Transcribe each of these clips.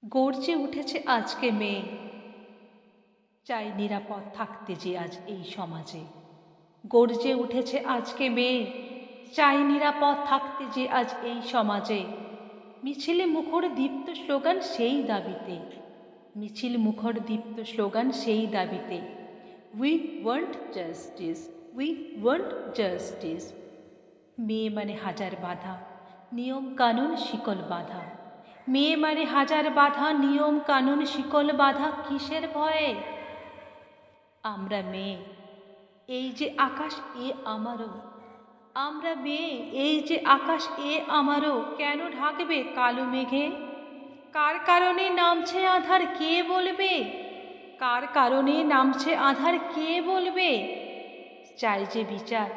গর্জে উঠেছে আজকে মেয়ে, চাই নিরাপদ থাকতে যে আজ এই সমাজে। গর্জে উঠেছে আজকে মেয়ে, চাই নিরাপদ থাকতে যে আজ এই সমাজে। মিছিলে মুখর দীপ্ত স্লোগান সেই দাবিতে, মিছিল মুখর দীপ্ত স্লোগান সেই দাবিতে। We want justice, we want justice. মেয়ে মানে হাজার বাধা, নিয়ম কানুন শিকল বাঁধা। মেয়ে মানে হাজার বাধা, নিয়ম কানুন শিকল বাঁধা। কিসের ভয়ে? আমরা মেয়ে, এই যে আকাশ এ আমারও। আমরা মেয়ে, এই যে আকাশ এ আমারও। কেন ঢাকবে কালো মেঘে? কার কারণে নামছে আঁধার কে বলবে? কার কারণে নামছে আঁধার কে বলবে? চাই যে বিচার,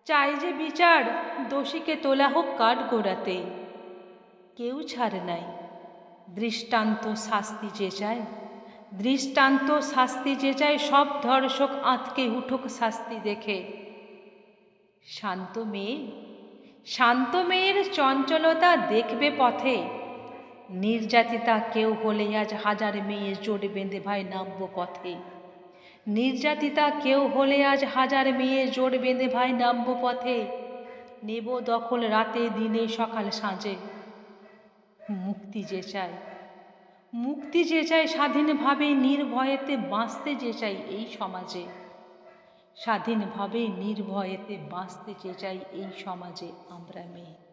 চাই যে বিচার, দোষীকে তোলা হোক কাঠগোড়াতে। কেউ ছাড় নাই, দৃষ্টান্ত শাস্তি যে চায়, দৃষ্টান্ত শাস্তি যে চায়। সব ধর্ষক আঁতকে উঠুক শাস্তি দেখে। শান্ত মেয়ে, শান্ত মেয়ের চঞ্চলতা দেখবে পথে। নির্যাতিতা কেউ হলে আজ হাজার মেয়ে জোট বেঁধে ভাই নামব পথে। নির্যাতিতা কেউ হলে আজ হাজার মেয়ে জোট বেঁধে ভাই নামব পথে। নেব দখল রাতে দিনে সকাল সাঁঝে। মুক্তি যে চায়, মুক্তি যে চায়, স্বাধীনভাবে নির্ভয়েতে বাঁচতে যে চাই এই সমাজে। স্বাধীনভাবে নির্ভয়েতে বাঁচতে যে চাই এই সমাজে আমরা মেয়ে।